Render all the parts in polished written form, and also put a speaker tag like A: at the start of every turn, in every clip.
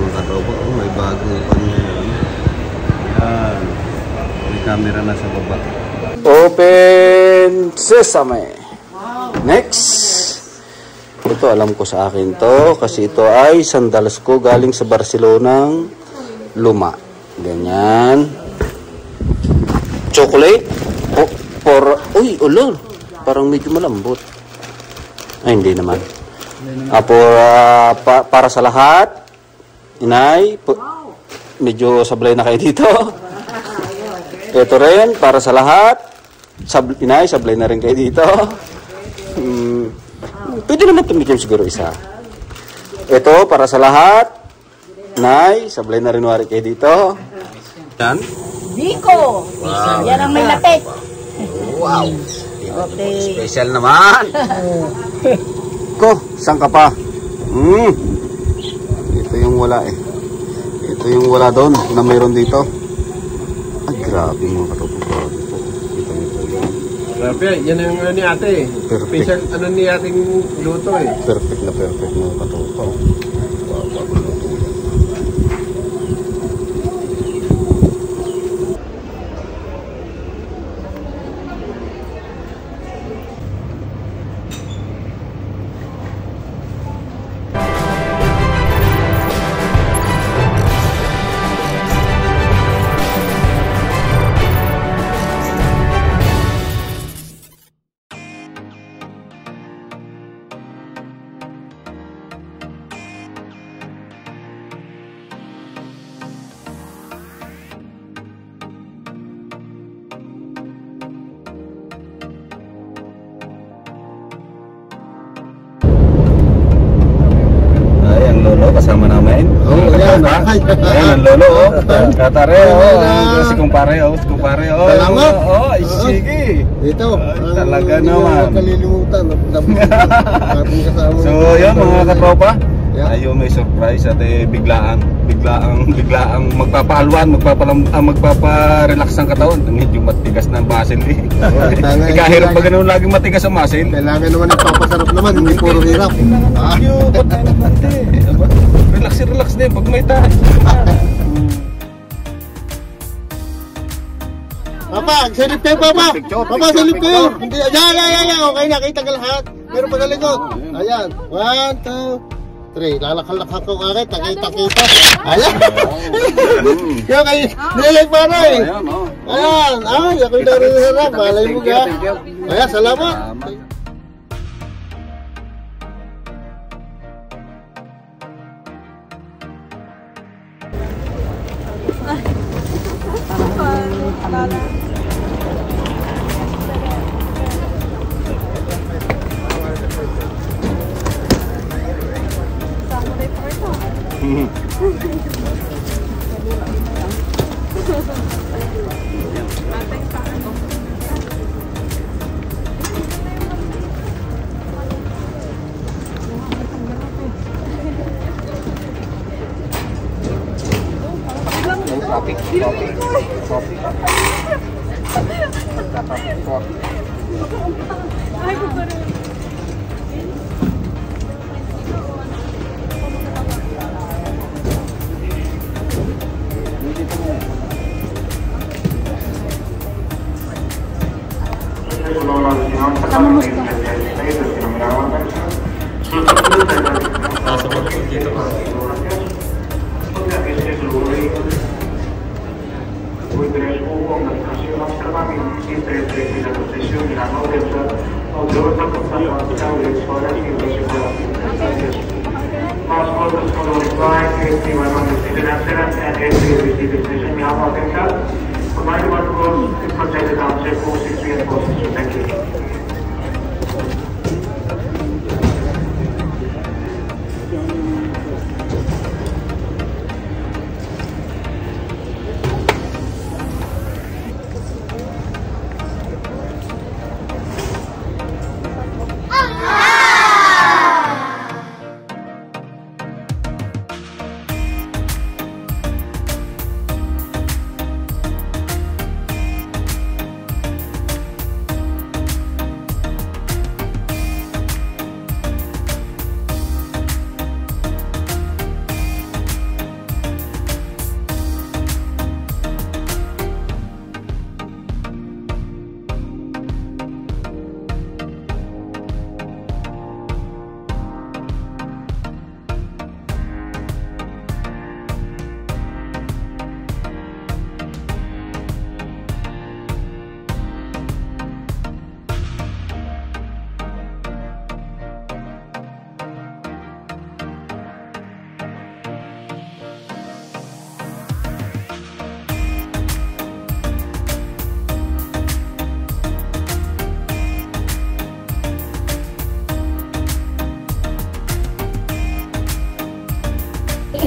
A: mga katropa. Oh, may bagong pan ngayon. Yan. May camera na sa baba. Open Sesame. Next. Ito alam ko sa akin to. Kasi ito ay sandalas ko galing sa Barcelonang luma. Ganyan. Chocolate. Uy, ulol. Parang medyo malambot. Ay, hindi naman. Para sa lahat. Inay. Medyo sablay na kayo dito. Ito rin, para sa lahat. Inay, sablay na rin kayo dito. Pwede naman tumikim siguro isa. Ito, para sa lahat. Inay, sablay na rin wari kayo dito. Yan.
B: Biko! Wow. Yan ang may lapit.
A: Wow.
B: Okay.
A: Special naman. Ko, saan ka pa? Ito yung wala eh. Ito yung wala doon na mayroon dito. Ay, grabe mga katopo.
C: Grabe, yan yung ano ni ate.
A: Perfect.
C: Special ano ni ating luto eh.
A: Perfect na perfect mga katopo. Wow, bago luto yan. Lolo kasama namin. Ayan ang lolo, oh. Katare, oh. Si kumpare, oh. Si kumpare, oh.
D: Salamat.
A: Oh, sige.
D: Ito.
A: Talaga naman.
D: Kalilimutan.
A: So, yun mga katropa. Ayun, may surprise at biglaang magpapa-relax ang katawan. Medyo matigas na ang muscle eh. Kahirap pa ganun laging matigas ang muscle.
D: Kailangan naman ipapasarap naman, hindi puro hirap.
A: Relax din pag may tahan.
D: Papa, silip kayo papa. Papa, silip kayo. Ayan. Okay na, kita ka lahat. Meron pa sa likod. Ayan. 1, 2, 3. Lalakal-lakal ko kakit. Nakita-kita. Ayan. Kaya kayo, nilag para eh. Ayan. Ay, ako'y narinarap. Malay mo ka. Ayan, salamat.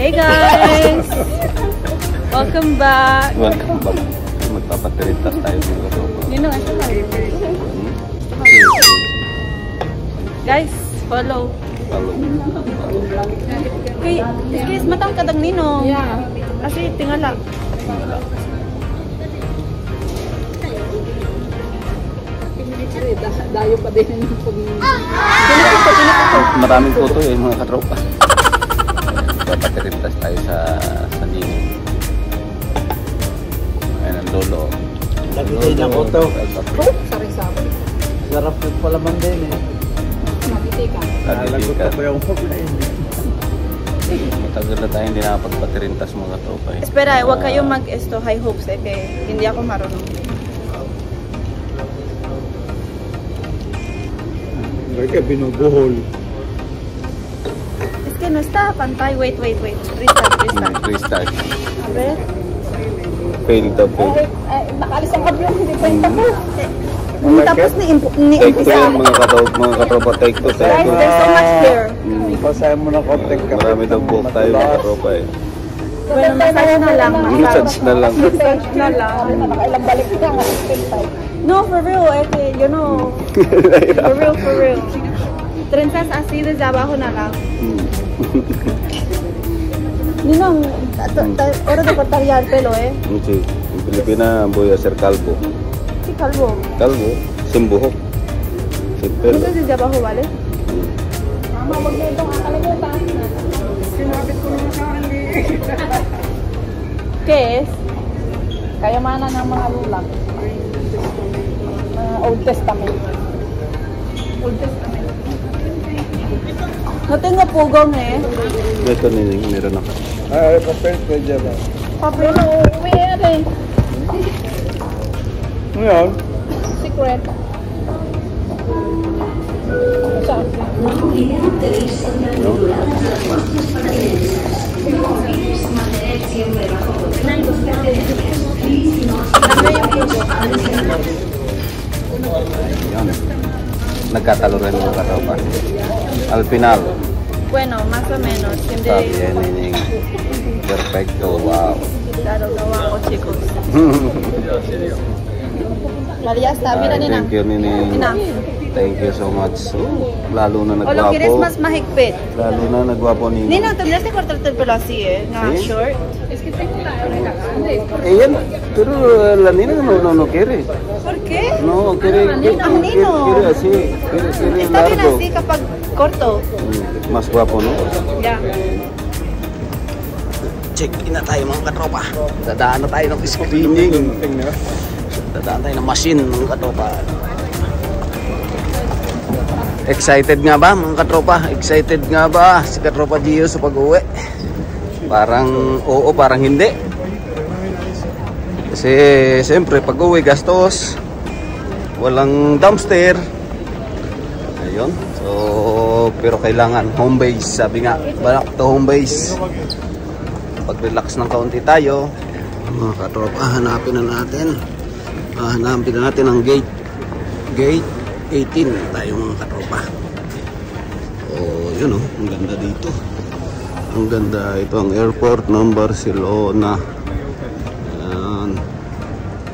E: Hey guys! Welcome back!
A: Welcome back. Magpapatiritas tayo mga katropa.
E: Nino, ito lang. Guys, follow. Okay, guys, matang kadang Nino. Yeah. Kasi tingala. Dayo pa din.
A: Maraming photo eh mga katropa. Magpapatiritas tayo sa Nino. Ayan ang lolo.
D: Lagi tayo ng auto.
E: Sari-sari.
D: Sarap pala man din eh.
A: Lagot pa yung matagal na tayo hindi nakapagpatirintas mga katropa eh.
E: Espera, huwag kayong mag-esto high hopes eh. Kaya hindi ako marunong.
D: Bakit binubuhol?
E: Es que no está pantay. Wait. Restart.
A: Restart.
E: A ver.
A: Fail to fail.
E: Nakalis ang kablo. Hindi pa yung tapos. Tapos
A: Take two yan mga katropa. Take two.
E: Guys, there's so much here.
D: Basahin mo na konti ka.
A: Marami daw buhok tayo mga katropa eh.
E: Bueno, massage na lang.
A: Massage na lang.
E: Massage na lang. Nakakailang balik ka. No, for real. You know. For real. Trenzas así desde abajo na lang. Ninong, hora de cortar ya el pelo, eh.
A: Sí. En Pilipina voy a ser calvo.
E: Sí, calvo.
A: Calvo. Sin buhok. Sin pelo.
E: Entonces desde abajo, ¿vale? ¿Qué es? Kayamanan ng mga lulang. Old Testament. No tengo pugong eh.
A: Ito meron ako.
D: Papel ko dyan ba?
E: Papel na uwi eh.
D: Ngayon?
E: Secret. Saan?
A: Yan. Nagkatalo rin mga katropa. Al final.
E: Bueno, más o menos. Hindi.
A: Sabi yan nining. Perfecto. Wow.
E: Claro, gawa ko, chicos. Claro, ya está. Mira, Nina.
A: Thank you, Nining.
E: Enough.
A: Thank you so much. Lalo na
E: O lo
A: nagwapo.
E: quieres más mahigpit.
A: Lalo na nagwapo ni
E: Nina, tendrías que cortarte el pelo así, eh. No,
A: ¿Sí?
E: short.
A: Ella, pero la nina no quiere.
E: ¿Por qué?
A: No, quiere así. Quiere
E: Está bien
A: largo.
E: así, kapag corto.
A: Mas guwapo, no?
E: Ya.
A: Check in na tayo mga katropa. Dadaan na tayo ng screening. Dadaan tayo ng machine mga katropa. Excited nga ba mga katropa? Excited nga ba si katropa Gio sa pag-uwi? Parang oo, parang hindi. Kasi siyempre pag-uwi gastos. Walang dumpster. Ayun. So, pero kailangan home base. Sabi nga, back to home base. Pag-relax ng kaunti tayo. Mga katropa, hanapin na natin ang gate 18 tayo mga katropa. Oh, yun oh, ang ganda dito. Ang ganda, ito ang airport ng Barcelona. Ayan.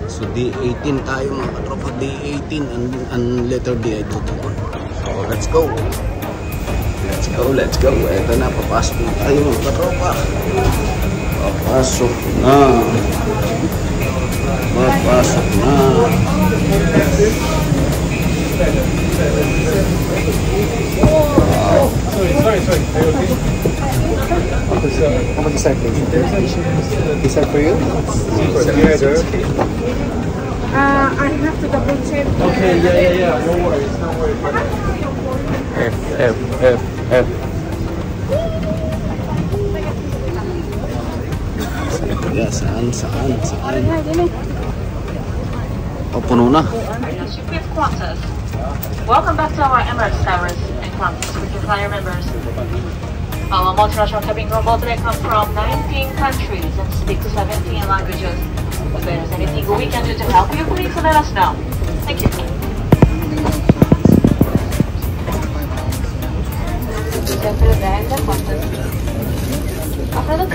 A: So D18 tayo mga katropa, D18 and letter D ay tutuon. So let's go. Ito na, papasok na tayo mga katropa. Papasok na. Wow.
D: Sorry. How much is that, please? Is that for you?
E: I have to double check.
C: Okay, yeah. No worries.
A: F. Yeah, saan? Oh, puno na.
F: Welcome back to our Emirates Towers and Qantas with your flyer members. Our multinational cabin crew boat today come from 19 countries and speak to 17 languages. If there's anything we can do to help you, please let us know. Thank you. After the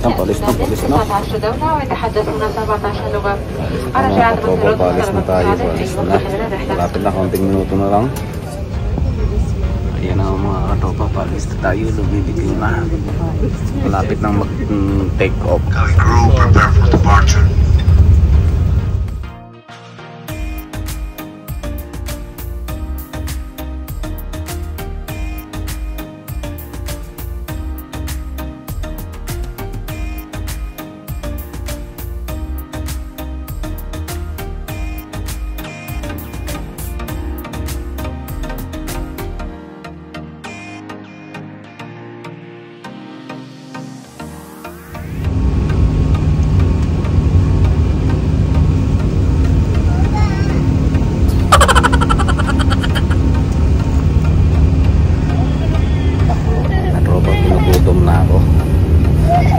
A: Palis na, palis na.
F: 19 دولة ويتحدثون 17 لغة.
A: Mga katropa, palis na tayo. Palis na. Malapit na, konting minuto na lang. Ayan na mga katropa, palis na tayo. Lumibigil na. Malapit nang mag-take off.
G: Crew, prepare for departure.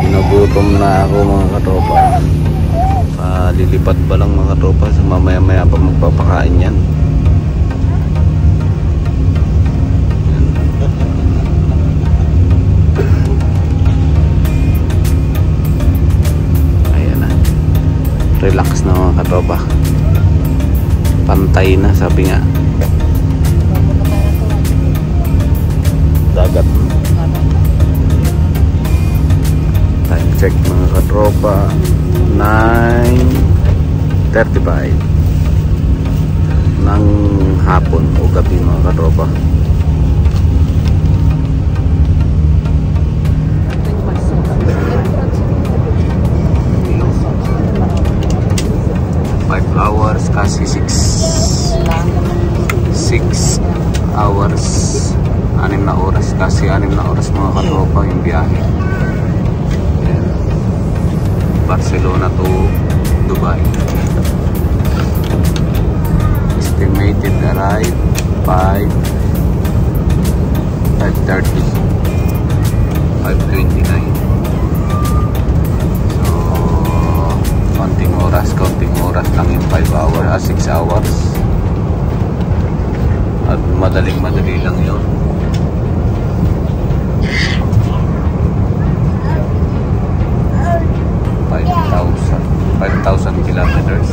A: Ginugutom na ako mga katropa. Lilipat pa lang mga katropa. So mamaya-maya pa magpapakain yan. Ayan na. Relax na mga katropa. Pantay na sabi nga. Dagat. Time check mga katropa, 9:35 ng hapon o gabi mga katropa. Five hours kasi 6 hours, 6 na oras kasi 6 na oras mga katropa yung biyahe. Barcelona to Dubai. Estimated arrive 5:30, 5:29. So konting oras lang yung 5 hours, 6 hours. At madali lang yun. 5,000 kilometers.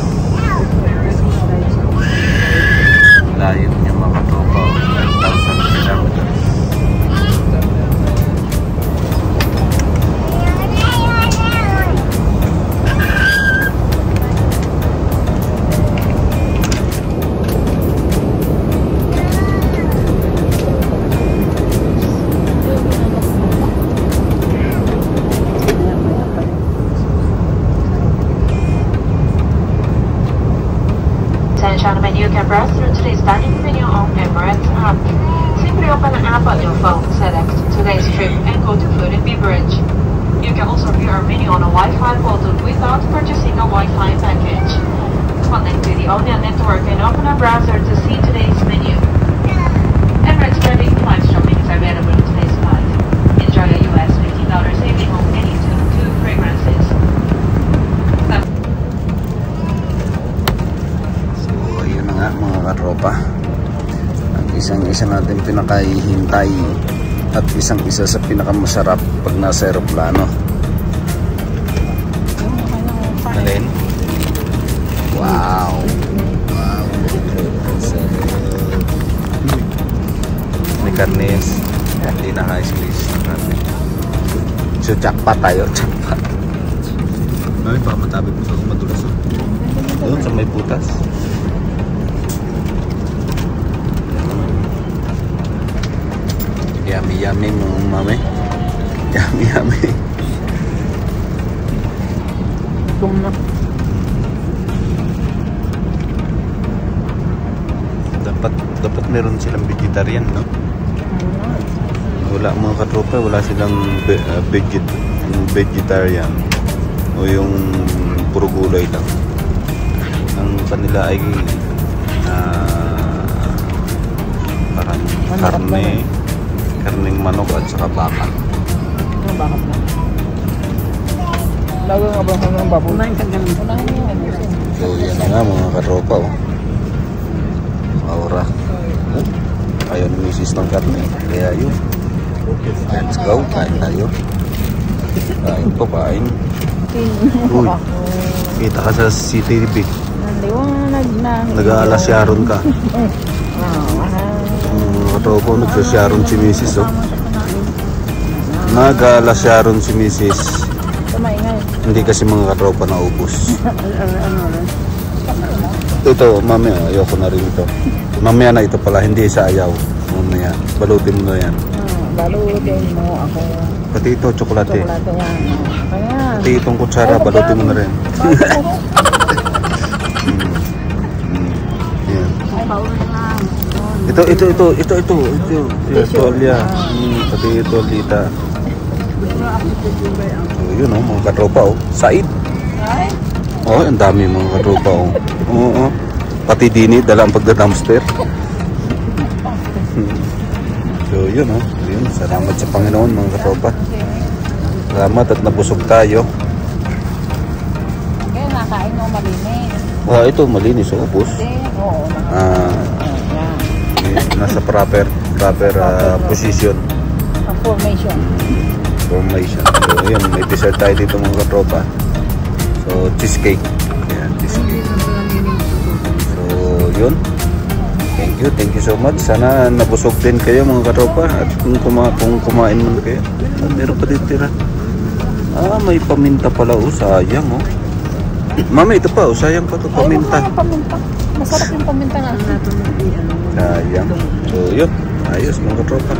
A: Layo niya mga katropa, 5,000 kilometers.
F: Gentlemen, you can browse through today's dining menu on Emirates app. Simply open the app on your phone, select today's trip, and go to food and beverage. You can also view our menu on a Wi-Fi portal without purchasing a Wi-Fi package. Connect to the audio network and open a browser to see today's menu. Emirates Credit Flight Shopping is available on today's flight. Enjoy a US $50 saving on any two fragrances.
A: Mga katropa, ang isang-isa natin pinakahihintay at isang-isa sa pinakamasarap pag nasa aeroplano. Alin? Wow! May karnes, hindi na high squeeze ng karne. So jackpot tayo, jackpot. Ay, baka matabi po sa madulas. Doon sa may butas. Yummy mga mami. Yummy. Dapat meron silang vegetarian, no? Wala mga katropa, wala silang vegetarian o yung puro gulay lang. Ang kanila ay parang karneng manok at saka baka.
C: Bakit na? Lago nga ba ng baboy? Unahin ka ganun.
A: So yan na nga mga katropa, oh. Aura. Ayaw ni Mrs. ng karne. Kaya yun. Let's go. Kain tayo. Kain to, kain. Uy, kita ka sa CCTV. Nag-aalasyaron ka. Katropa, nagsasyaron si Mrs. Oh. Nag-aalasyaron si Mrs. Hindi kasi mga katropa na ubos. Ito, mamaya, ayoko na rin ito. Mamaya na ito pala, hindi sa ayaw. Mamaya, balutin mo na yan.
C: Balutin mo ako.
A: Pati ito, tsokolate.
C: Chocolate yan. Kaya.
A: Pati itong kutsara, balutin mo na rin. Yan. Ito. Tuwalya. Pati tuwalita. So, yun oh, mga katropa oh. Said. Oh, ang dami mga katropa oh. Oo. Pati dini, dala ang pagda-dumpster. So, yun oh. Yun, salamat sa Panginoon mga katropa. Salamat at nabusog tayo.
C: Kaya nakain mo malinis.
A: Ito malinis oh, ubos.
C: Oo.
A: Nasa proper position.
C: Formation.
A: So yun, may dessert tayo dito mga katropa. So cheesecake. Ayan, cheesecake. So yun. Thank you so much. Sana nabusog din kayo mga katropa. At kung kumain man kayo. Meron pa dito tira. May paminta pala oh, sayang oh. Mama, ito pa oh, sayang pa to paminta.
C: Paminta. Masarap yung paminta nga.
A: Sayang. So yun, ayos mga katropa.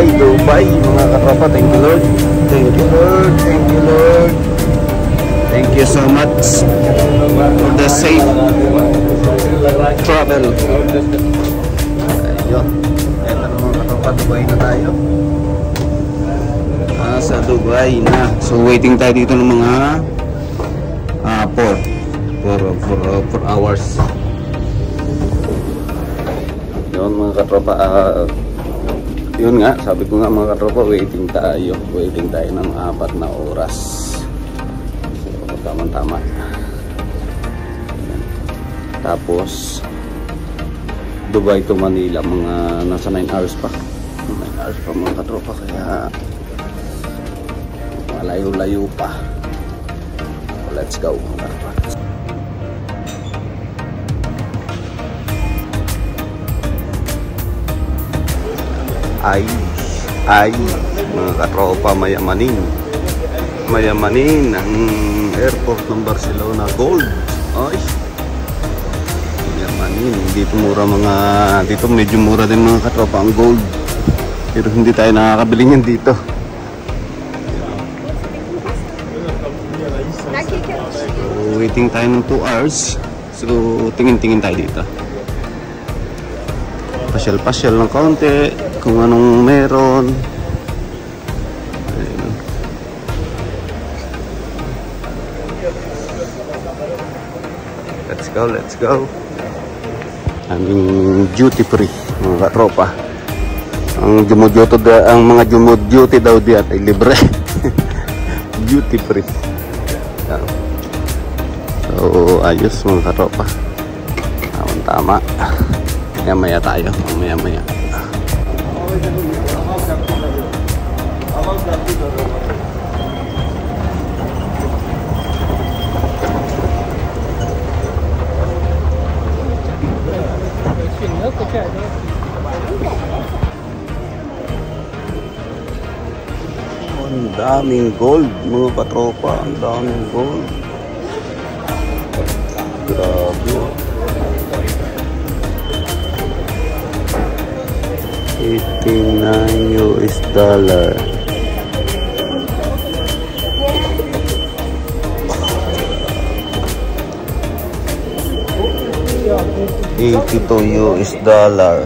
A: Dubai, mga katropa. Thank you Lord. Thank you Lord. Thank you so much for the safe travel. Ayun. Ito na mga katropa, Dubai na tayo. Sa Dubai na. So waiting tayo dito ng mga 4 hours. Yun mga katropa, yun nga, sabi ko nga mga katropa, waiting tayo ng 4 na oras. So tama-tama. Tapos Dubai to Manila, mga nasa 9 hours pa. 9 hours pa mga katropa, kaya malayo-layo pa. So, let's go mga katropa. Ay mga katropa, mayamanin ang airport ng Barcelona. Gold. Ay, mayamanin. Dito medyo mura din mga katropa ang gold, pero hindi tayo nakakabili niyan dito. So waiting tayo ng 2 hours. So tingin-tingin tayo dito, pasyal-pasyal ng kaunti kung anong meron. Ayun. Let's go. Aming duty free mga katropa. Ang mga duty daw diyan ay libre. Duty free. So ayos mga katropa. Tama. Maya tayo. Maya. daming gold mga katropa, ang daming gold. Grabe. 89 US dollar. 82 US dollar.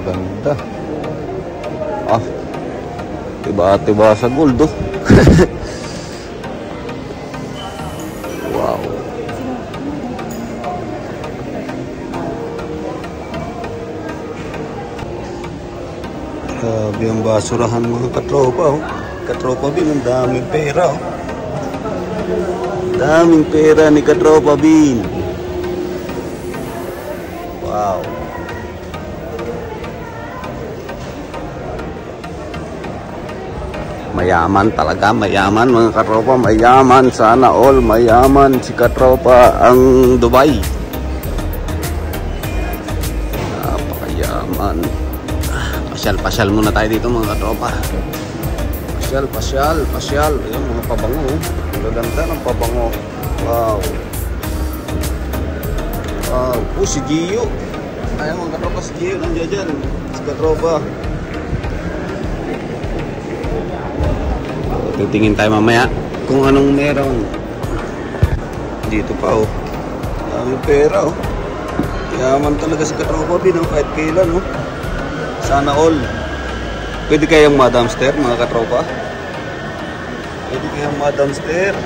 A: Ganda. Ah, tiba-tiba sa gold, oh. Wow. Grabe ang basurahan mga katropa, oh. Katropa bin, ang daming pera, oh. Daming pera ni Katropa Bin. Wow. Mayaman talaga, mayaman mga katropa, mayaman. Sana all mayaman si Katropa ang Dubai. Napakayaman. Pasyal-pasyal muna tayo dito mga katropa. Pasyal. Ayun, mga pabango. Gaganda ng pabango. Wow. Wow. Oh, si Gio. Ayun, mga katropa, si Gio nandiyan dyan. Si Katropa. Titingin tayo mamaya kung anong meron. Dito pa, oh. Daming pera, oh. Yaman talaga si Katropa Bin, oh. Kahit kailan, oh. Sana all. Pwede kayang Madam Stair, mga katropa? Pwede kayang Madam Stair.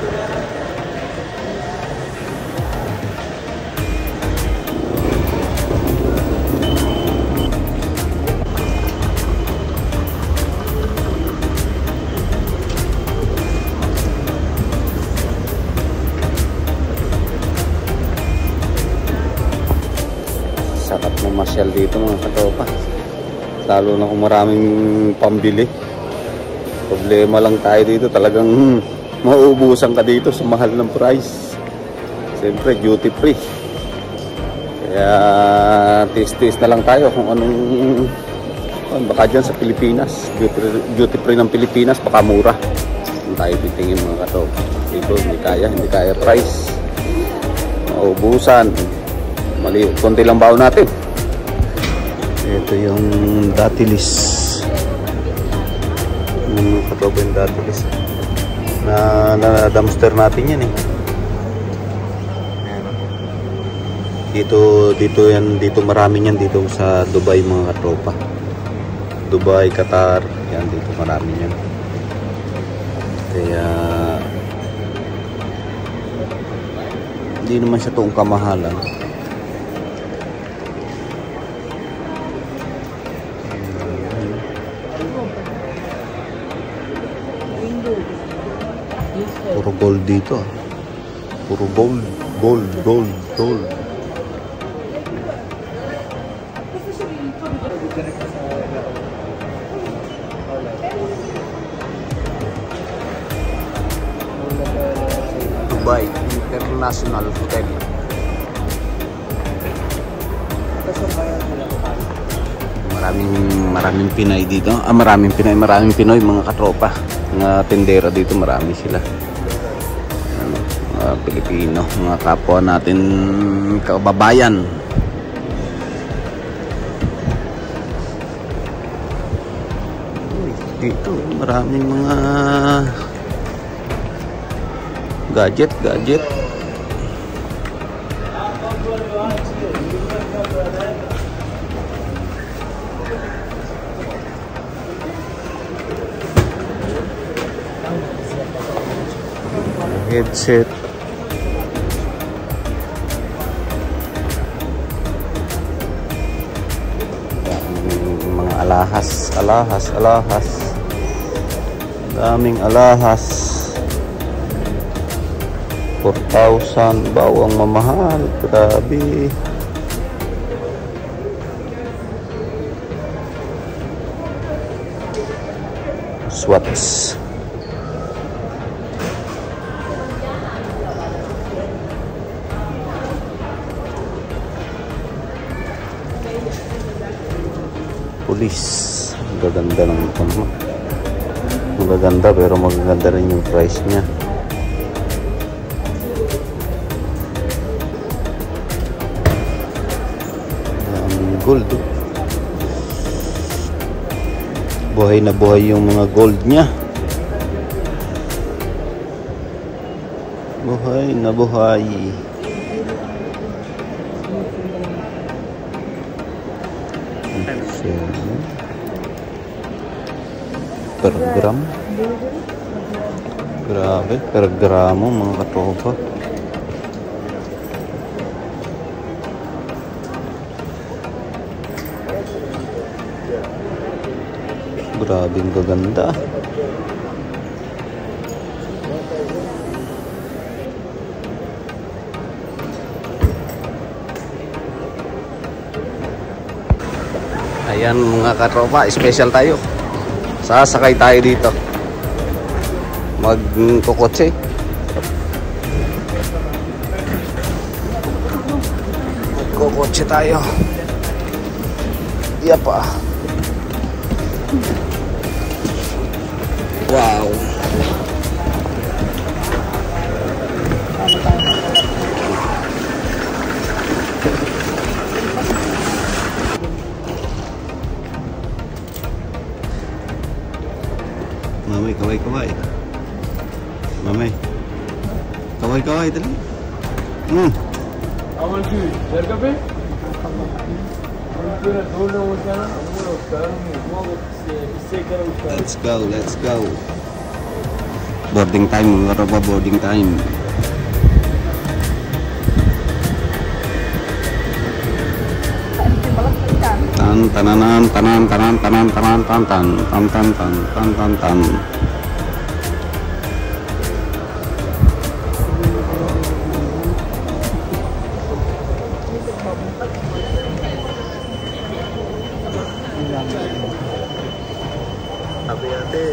A: Sarap mamasyal dito mga katropa. Lalo na kung maraming pambili. Problema lang tayo dito, talagang mauubusan ka dito sa mahal ng price. Siyempre duty free. Kaya tis-tis na lang tayo kung anong baka dyan sa Pilipinas. Duty free ng Pilipinas, baka mura. Kung tayo titingin mga katropa. Dito hindi kaya price. Mauubusan. Mali, konti lang baon natin. Ito yung datilis. Yung katropa yung datilis. Na dumpster natin yan, eh. Dito marami yan dito sa Dubai mga katropa. Dubai, Qatar, yan dito marami yan. Kaya hindi naman siya toong kamahalan. Puro gold dito. Puro gold. Dubai International Hotel. Maraming Pinay dito. Maraming Pinoy mga katropa. Mga tendera dito, marami sila. Mga Pilipino, mga kapwa natin kababayan. Dito maraming mga gadget. Headset. Mga alahas. Daming alahas. 4,000. Bawang mamahal. Grabe. Swatch. Pulis. Gaganda ng ito. Magaganda pero magaganda rin yung price niya. Gold. Buhay na buhay yung mga gold niya. Buhay na buhay. Per gram. Grabe, per gramo mga katropa. Grabing gaganda. Ayan mga katropa, special tayo. Sasakay tayo dito. Magkukotse. Magkukotse tayo. Yapa. Wow. Mamay, kaway. Mamay. Kaway, dali. Let's go. Boarding time, boarding time. Tan. Hati-hati.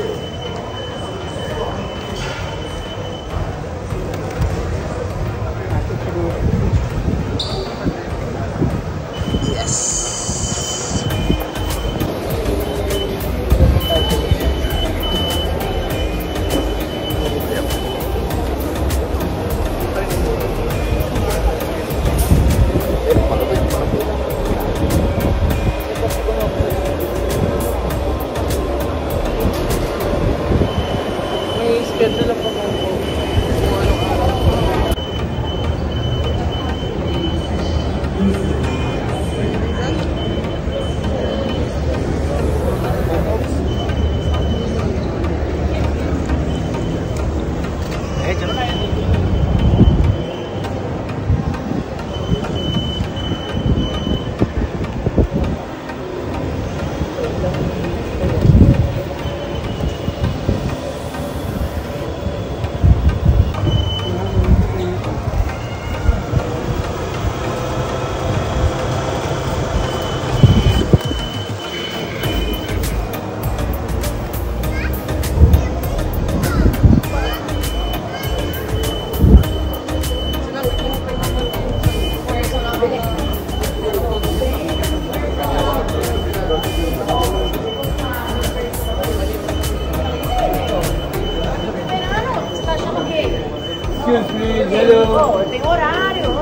B: Oh, tem horário. O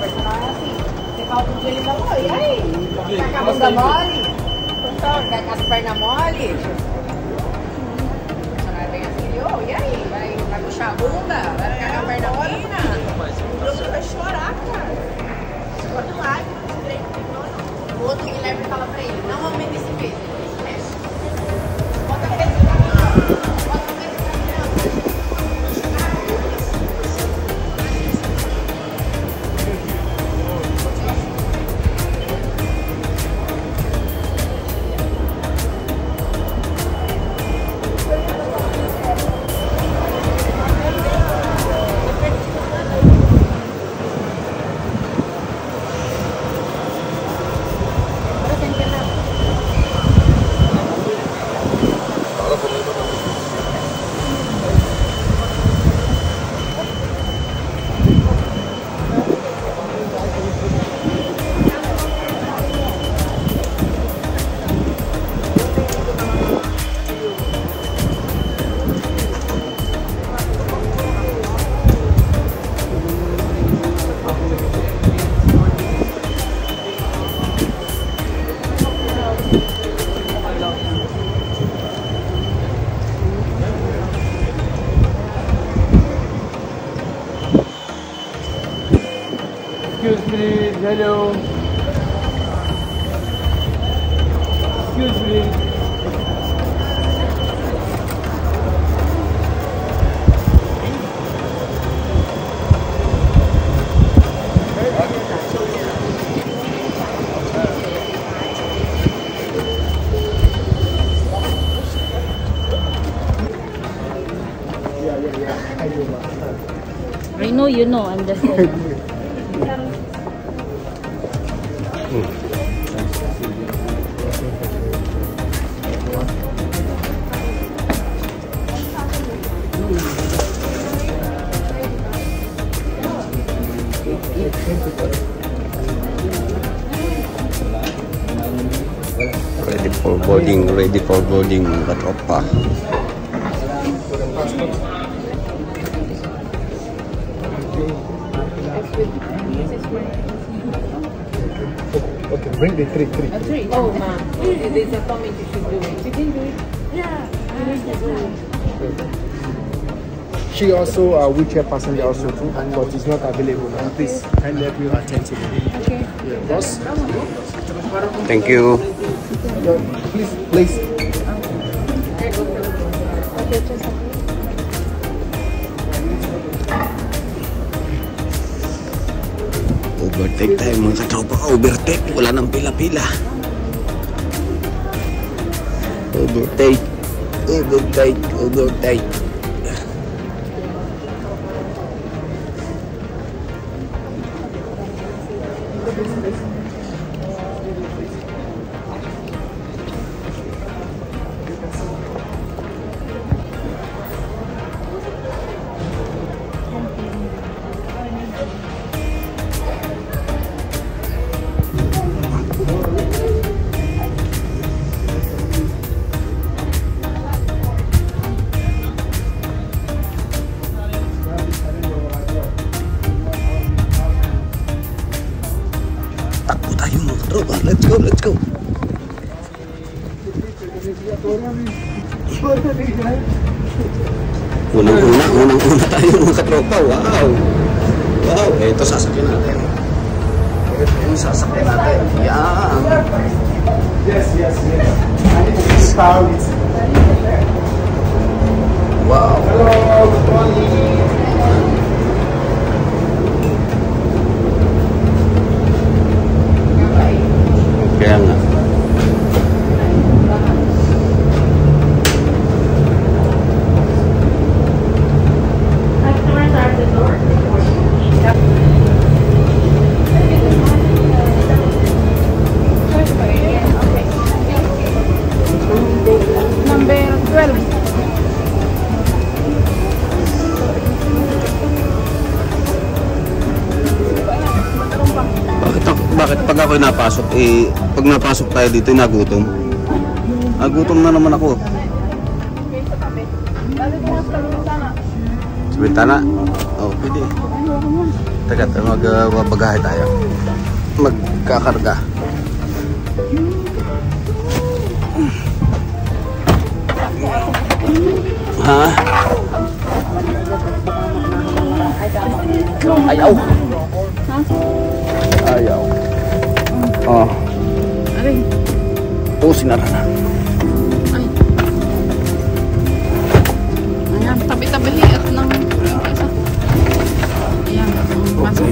B: personagem é assim. Você falta um dia ele dá oi. E aí? Tá com a bunda mole? Tá com as pernas mole? O personagem vem assim, ô, e aí? Vai puxar a bunda? Vai ficar com a perna fina? O outro vai chorar, cara. Quando lá, o outro Guilherme fala pra ele, não aumenta esse peso. Bota peso pra mim. Bota peso pra mim.
H: Excuse please, hello. Excuse please.
C: I know you know, I'm just saying.
A: Ready for boarding mga tropa.
D: Okay, bring the three.
B: Oh, ma'am. There's a comment you should do it. You can do it. Yeah. You need to do it.
H: She also wheelchair passenger also too, but it's not available now. Please kindly help you attend to it.
C: Okay.
H: Yeah, boss.
A: Thank you.
H: Please.
C: Okay, just
A: Overtake tayo mga katropa. Overtake. Wala nang pila-pila. Overtake. Takbo tayo mga katropa. Let's go. Unang-una tayo mga katropa. Wow. Ito sasakyan natin. Yan.
H: Yes. Start.
A: Wow.
H: Hello, good morning.
A: Kaya nga.
F: Customers are at the door.
C: number 12.
A: Bakit pag ako'y napasok, pag napasok tayo dito, nagutom? Nagutom na naman ako. Sa bintana? Oo, pwede. Teka, magbagahe tayo. Magkakarga. Ha? Ayaw. Oh. Oh, sinara na.
C: Ayan, tabi-tabi at ng isa. Ayan, masuk.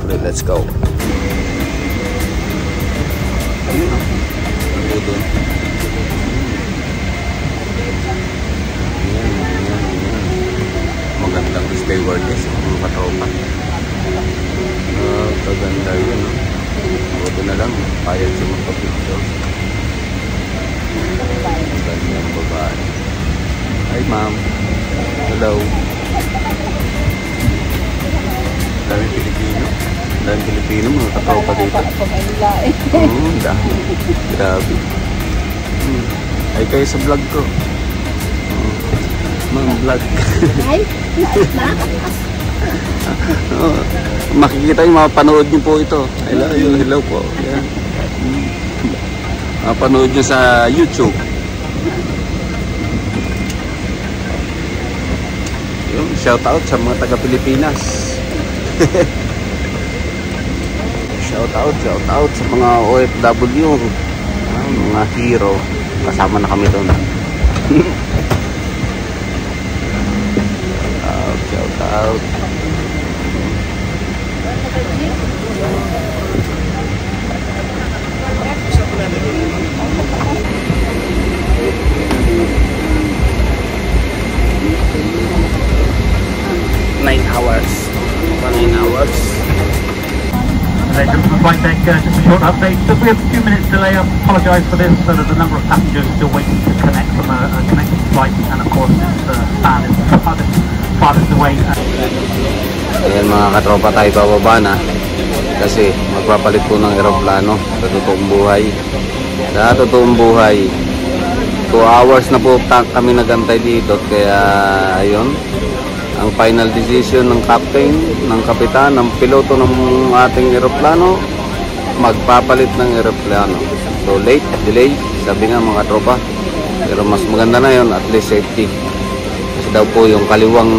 A: Okay, let's go. Ayun na. Ano doon? Magandang stewardess, mga katropa. Kaganda yun, no? Buto na lang, payag siya magpapicture. Maganda yung babae. Hi, ma'am. Hello. Daming Pilipino, mga katropa dito. Oo, dami. Grabe. Ay, kayo sa vlog ko. Mga vlog. Makikita yung mapanood nyo po ito. Hello po. Yan. Mapanood nyo sa YouTube. Shout out sa mga taga Pilipinas. Shout out sa mga OFW, mga hero. Kasama na kami doon. Shout out.
I: Flight deck, just a short update. So we have a few minutes delay. I apologise for this. There's a number of passengers still waiting to connect from a connecting flight, and of course it's fan is farthest away.
A: Ayan mga katropa, tayo bababa na kasi magpapalit po ng eroplano sa totoong buhay. Sa totoong buhay, 2 hours na po kami nagantay dito, kaya ayun, ang final decision ng captain, ng kapitan, ng piloto ng ating eroplano, magpapalit ng eroplano. So late, delay, sabi nga mga tropa, pero mas maganda na yun, at least safety. Kasi daw po yung kaliwang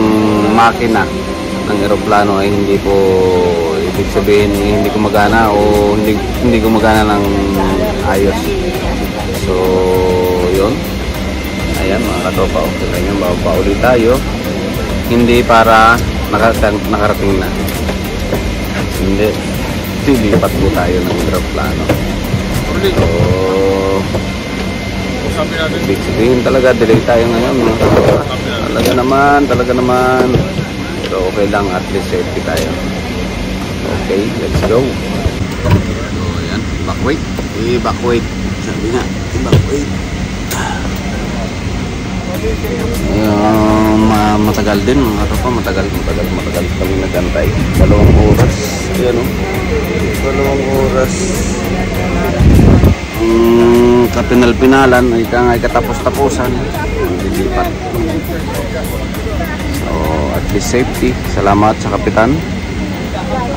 A: makina ng eroplano ay hindi po, ibig sabihin hindi gumagana o hindi gumagana ng ayos. So yun, ayan mga katropa, okay lang yun, bababa tayo. Hindi para nakarating na. Hindi. Lilipat po tayo ng eroplano. So, ibig sabihin talaga, delay tayo ngayon. Talaga naman. Pero okay lang, at least safety tayo. Okay, let's go. So, ayan, evacuate. Sabi nga, evacuate. Matagal din mga tropa, matagal kami nagantay. 2 oras. Ayan o, 2 oras. Kapinal-pinalan, ay katapos-tapusan, lilipat. So at least safety. Salamat sa kapitan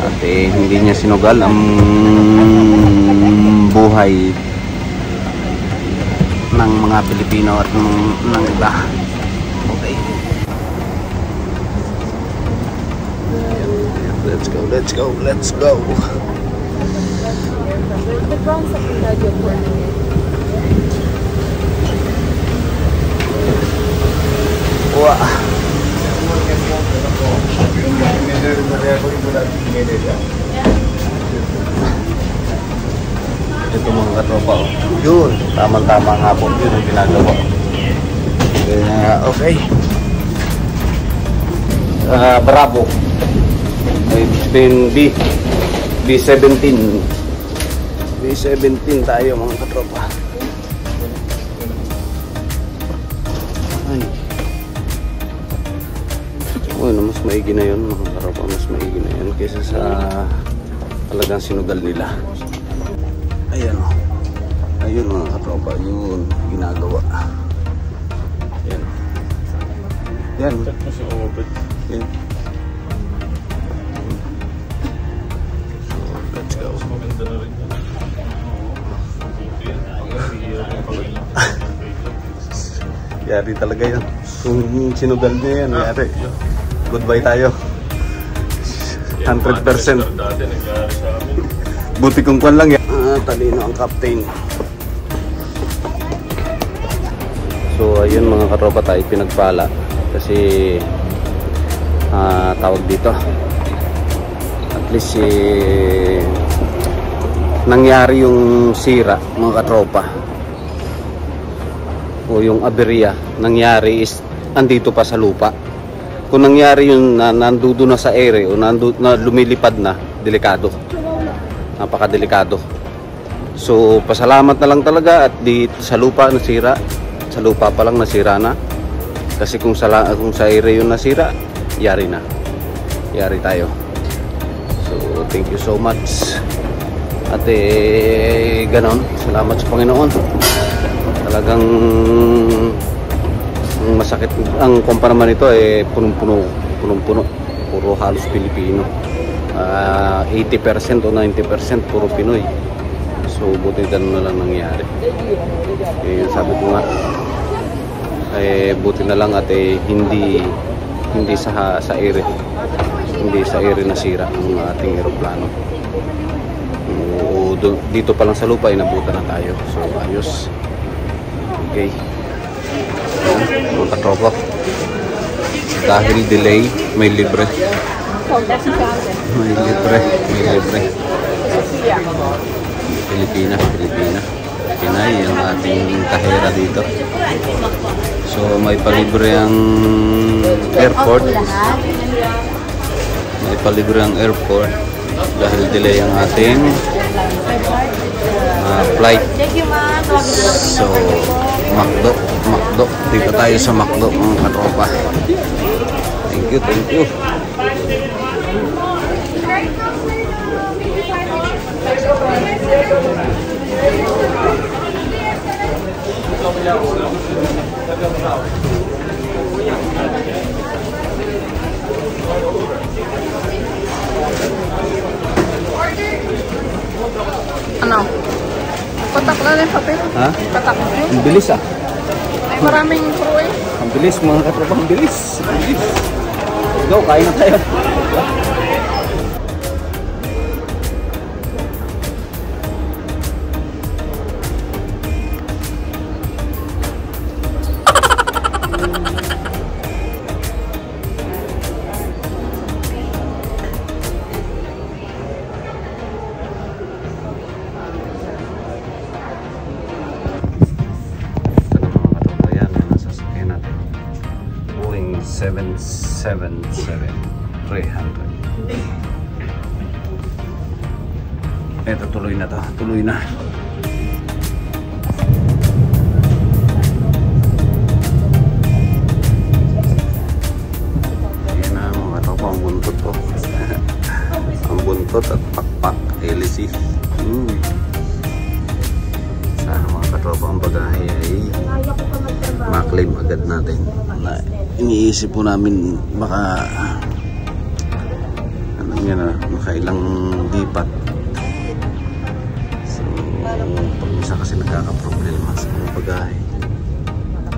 A: at hindi niya sinugal ang buhay ng mga Pilipino at ng iba. Okay. Let's go. Wah. Ito mga katropa, yun, tama nga po, yun ang ginagawa. Okay. Bravo. It's been B17 tayo mga katropa. Ay. Bueno, mas maigi na yun mga katropa, mas maigi na yun kaysa sa talagang sinugal nila. Ayan o. Ayun mga katropa, yun ginagawa. Yan. Yan. Yan. Let's go. Yari talaga yan. Kung sinugal niya yan, yari. Goodbye tayo. 100%. Buti kung kwan lang yan. Talino ang captain. So ayun mga katropa, tayo pinagpala kasi tawag dito, at least nangyari yung sira mga katropa o yung aberya nangyari is andito pa sa lupa. Kung nangyari yun nandudo na sa ere o na lumilipad na, delikado, napakadelikado. So pasalamat na lang talaga at di sa lupa nasira, sa lupa pa lang nasira na, kasi kung sa ere yung nasira, yari tayo. So thank you so much at ganon, salamat sa Panginoon. Talagang masakit ang kumpara naman ito, punong-puno, puro halos Pilipino, 80% o 90% puro Pinoy. So buti ganun na lang nangyari. Sabi ko nga, buti na lang at hindi sa ere. hindi sa ere nasira ang ating eroplano. Dito pa lang sa lupa inabutan na tayo. So ayos. Okay. Mga katropa, dahil delay may libre. May libre. Pilipinas. Pinay ang ating kahera dito. So may palibre ang airport. Dahil delay ang ating flight. So Macdo. Dito tayo sa Macdo mga katropa. Thank you.
C: Ano? Patak na rin papel.
A: Ha?
C: Patak.
A: Ang bilis ah.
C: Ay, maraming crew eh.
A: Ang bilis mga katropa, ang bilis. Go, kain na tayo. Boeing 777-300. Ito tuloy na. Yan na mga tropa, ang buntot po. Ang buntot at pakpak LC. Sana mga katropa ang bagahe ay maklaim agad natin. Iniisip po namin baka makailang dipat. So pag isa kasi nagkakaproblema sa mga bagahe,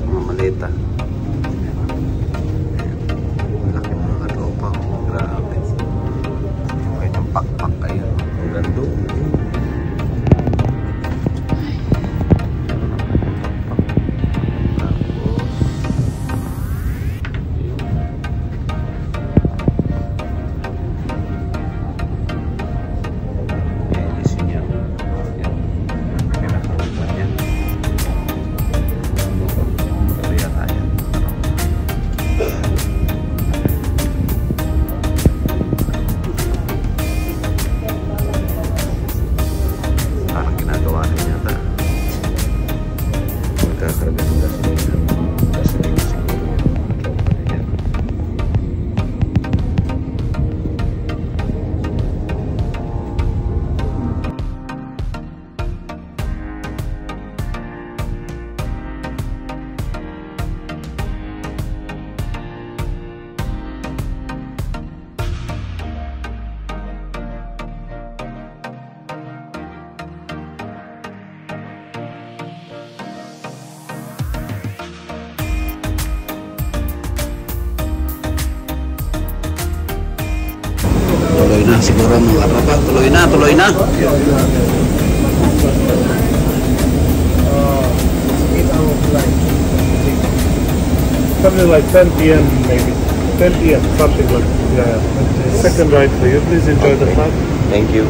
A: mga maleta, malaki mga katropa. Grabe, kahit ang pakpak kayo ang gando. Tuloy na siguro mga katropa. Tuloy na.
H: Something like 10 p.m. maybe. 10 p.m. something like that. Yeah. Second ride for you. Please enjoy the flight.
A: Thank you.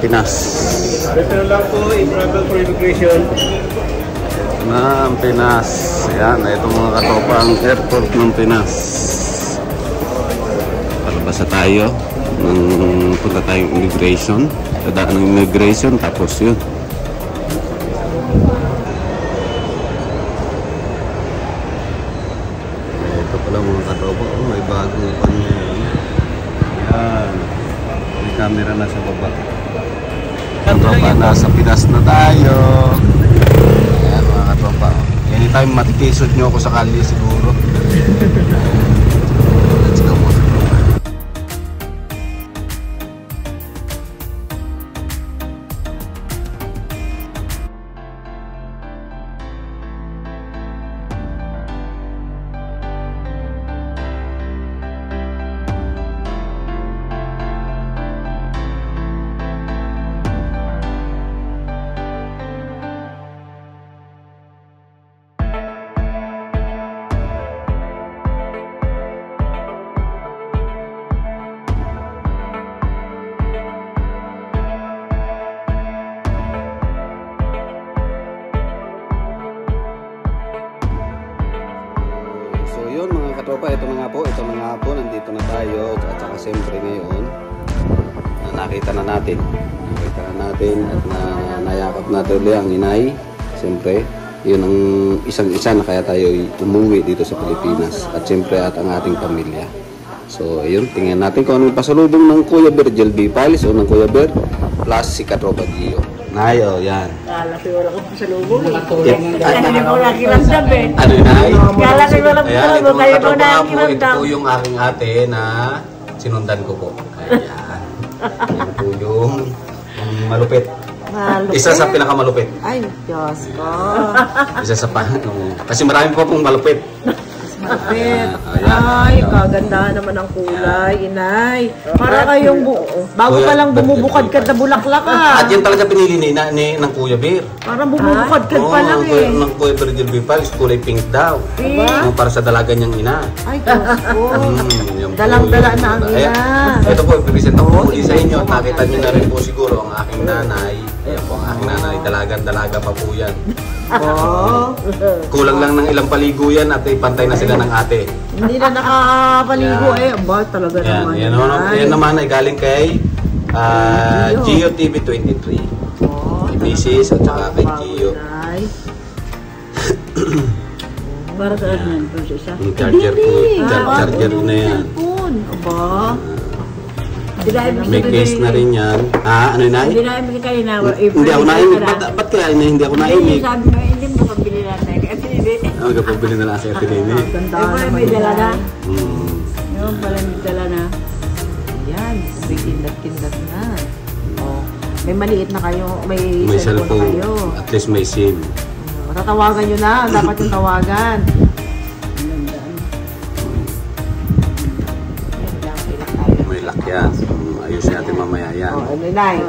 A: Pinas.
H: Pero lang po, i-travel for immigration.
A: Ng Pinas. Ayan, ito mga katropa ang airport ng Pinas. Palabas na tayo. Punta tayong immigration. Dadaan ng immigration, tapos yun. Ito pala mga katropa. May bagong pan ngayon. Ayan. May camera na sa baba. Katropa, nasa Pinas na tayo. Ayan mga katropa. Anytime matikisod nyo ako sa kali siguro. Let's go po. Yun mga katropa, ito na nga po, nandito na tayo at saka siyempre ngayon nakita na natin at nayakap natin ulit ang inay. Siyempre yun ang isang-isa na kaya tayo umuwi dito sa Pilipinas at siyempre at ang ating pamilya. So ayun, tingnan natin kung anong pasalubong ng Kuya Ber Jelby Piles o ng Kuya Ber plus si Katropa Gio. Nay, o yan.
B: Kalaki wala ko sa lubong eh. Hindi mo na kiramdam eh.
A: Ano Nay?
B: Kalaki wala ko sa lubong. Kayo mo na kiramdam.
A: Ito po yung aking ate na sinundan ko po. Ayan. Yan po yung malupit. Isa sa pinakamalupit.
B: Ay, Diyos ko.
A: Isa sa kasi marami po pong malupit.
B: Malupit. Ay, kaganda naman ang kulay, inay. Para kayong bago pa lang bumubukad ka na bulaklak ka.
A: At yan talaga pinili ng Kuya Ber.
B: Parang bumubukad ka pa lang eh.
A: Ng Kuya Ber Jelby Piles, kulay pink daw. Para sa dalaga niyang ina.
B: Ay, Diyos ko. Dalang-dala na ang ina.
A: Ito po, ipipresent ako sa inyo. Nakita niyo na rin po siguro ang aking nanay. Ayan po, ang aking nanay. Dalaga pa po yan. Kulang lang ng ilang paligo yan at ipantay na sila ng ate.
B: Hindi na nakapaligo eh. Aba, talaga naman.
A: Yan naman ay galing kay Gio TV 23. Kay Mrs. at saka kay Gio.
B: Para sa admin po siya.
A: Yung charger po. Charger na yan.
B: Aba.
A: May case na rin yan. Ano na?
B: Hindi na imig kayo na.
A: Hindi ako naimig. Ba't kaya hindi ako naimig?
B: Sabi mo, hindi mo pabili natin. Kasi hindi.
A: Pabili na lang sa Ate Nene.
B: May dala na.
E: Yung pala may dala na. Yan. May kindat-kindat na. May maliit na kayo. May cellphone na kayo.
A: At least may SIM.
E: Tatawagan nyo na. Dapat yung tawagan.
A: May lock yan. Ayusin natin mamaya yan.
E: Nay,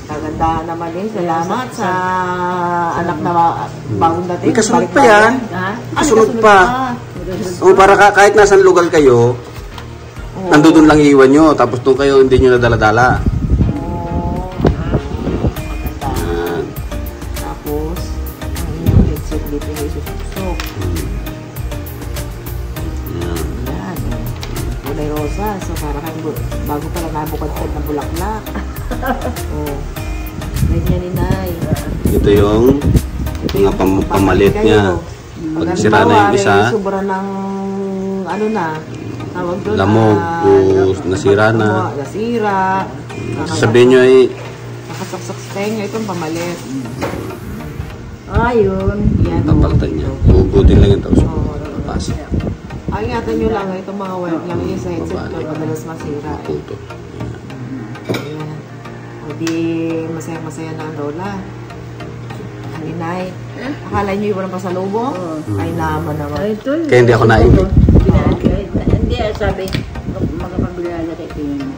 E: kagandahan naman eh. Salamat sa anak na bagong dating.
A: May kasunod pa yan. Kasunod pa. Para kahit nasan lugar kayo, nandun lang iiwan nyo. Tapos doon kayo hindi nyo nadala-dala.
E: Tapos, ang inyong headset dito ay susok. Yan. Kulay rosa. So, para kayo bago pala nabukad-kad na bulaklak. Ganyan ni Nay.
A: Ito yung mga pamalit niya. Pag sira na yung isa,
E: sobra ng ano na, tawag doon,
A: lamog, nasira na.
E: Nasira.
A: Sabihin nyo ay
E: nakasaksak sa tenga, itong pamalit. Ayun. Yan.
A: papalitan niya. Uugutin lang yung tapos papasok.
E: Ang ingatan nyo lang, itong mga wire lang yung sa headset ko, madalas masira.
A: Maputo.
E: Ayan. O di, masaya-masaya na ang lola. Aninay. Akala nyo yung walang pasalubong? Ay naman naman.
A: Kaya hindi ako naimik.
B: Hindi, sabi, magkapabili na kay Pino.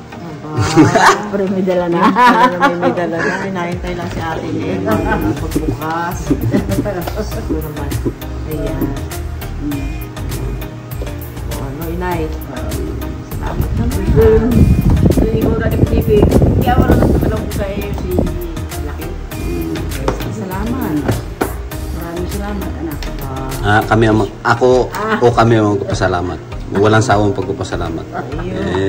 E: Pero may dala na. May dala na. Hinahintay lang si ate niya. Pagbukas. Ito naman. Ayan. O ano, inay? Salamat naman.
B: Ikaw na TV. Kaya wala na sa talong sa iyo si Laki. Salamat. Maraming salamat, anak.
A: Kami ang magpasalamat. Walang sawang pagpapasalamat.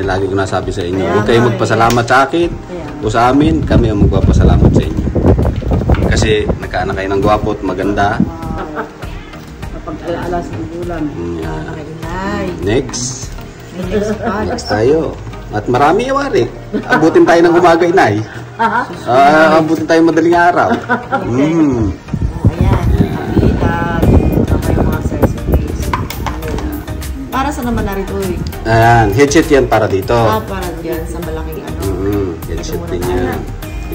A: Lagi ko nasabi sa inyo, huwag kayo magpasalamat sa akin o sa amin, kami ang magpapasalamat sa inyo. Kasi nagkaanak kayo ng gwapo at maganda.
B: Kapag alaala sa bulan.
A: Next. Next tayo. At marami yawari. Abutin tayo ng umaga, inay. Abutin tayo madaling araw.
B: Ayan. Para sa naman narito eh.
A: Ayan, headset yan para dito.
B: Para dyan sa malaking ano.
A: Headset din yan.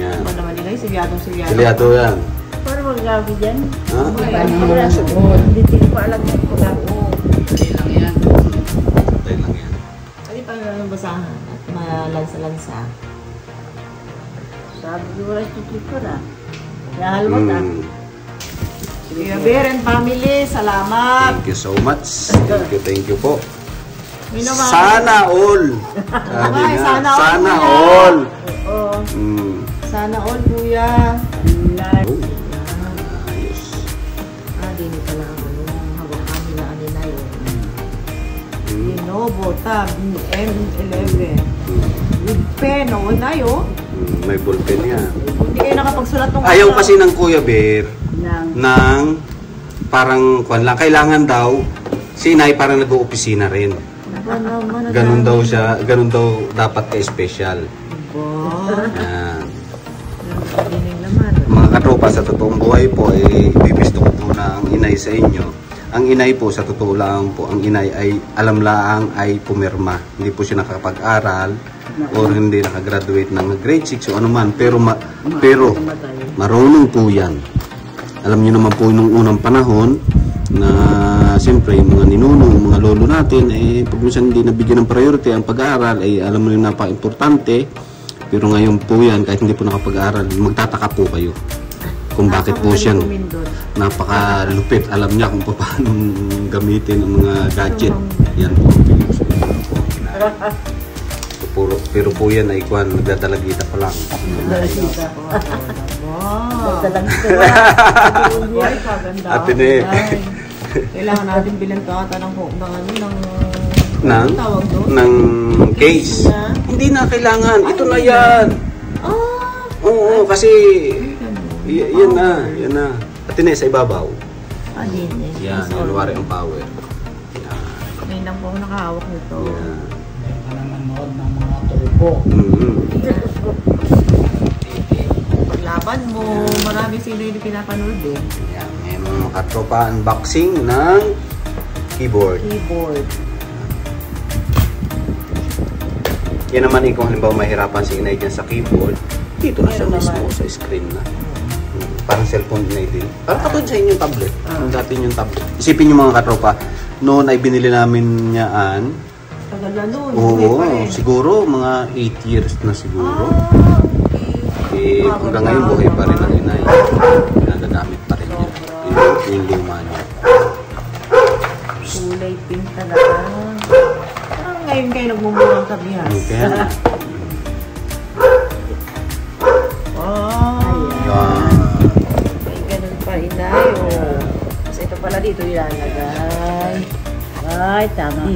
A: Yan.
B: Ano naman nila, silyadong.
A: Silyado yan.
B: Para mag-gabi dyan.
A: Ha?
B: Hindi ko alam yung pag-gabi.
A: Patay lang yan.
B: Hindi pa yung basahan at malansa-lansa. Sabi ko wala ito na. Nahalmat ah. Kuya Bear and family, salamat.
A: Thank you so much. Thank you po. Sana all. Sana all.
B: Sana all, kuya.
A: Ayos.
B: Dini pala ang hawak kami na anina yun. Lenovo Tab M11. With pen, na yun.
A: May ballpen yan.
B: Hindi kayo nakapagsulat ng
A: ayaw kasi ng Kuya Bear ng parang kwan lang. Kailangan daw si inay parang nag-oopisina rin. Ganun daw siya, ganun daw dapat ka-special. Yan. Mga katropa, sa totoong buhay po ay ibibisto ko po na ang inay sa inyo. Ang inay po, sa totoo lang po, ang inay ay alam laang ay pumirma. Hindi po siya nakakapag-aral or hindi nakagraduate ng grade 6 o anuman. Pero marunong po yan. Alam niyo naman po nung unang panahon na siyempre yung mga ninuno, yung mga lolo natin, pag minsan hindi nabigyan ng priority ang pag-aaral, alam mo yung napaka-importante. Pero ngayon po yan, kahit hindi po nakapag-aaral, magtataka po kayo kung bakit po siya napakalupit. Alam niya kung paano gamitin ang mga gadget. Yan po. Pero po yan ay kwan, nagdadalagita pa lang. Ate ne.
B: Kailangan natin bilang kata ng
A: case. Hindi na kailangan. Ito na yan. Oo, kasi yan na. Ate ne, sa ibabaw. Yan, wari ang power.
B: Ngayon lang po ako nakahawak nito.
H: Nanonood ng mga tulipo.
B: Paglaban mo, marami sila yung pinapanood eh.
A: Yan, may mga katropa unboxing ng keyboard. Yan naman kung halimbawa mahirapan si inay dyan sa keyboard, dito na siya mismo sa screen na. Parang cellphone inay din. Parang katulad sa inyong tablet. Dati yung tablet. Isipin nyo mga katropa, noon ay binili namin niyaan.
B: Tagal na noon.
A: Oo, siguro mga 8 years na siguro. Hanggang ngayon buhay pa rin ang inay. Nagagamit pa rin niya. Yung luma niya.
B: Kulay pink talaga. Ngayon kayo nagmumurang kabihas.
A: Okay.
B: May ganun pa inay. Kasi ito pala dito ilalagay. Ay, tama.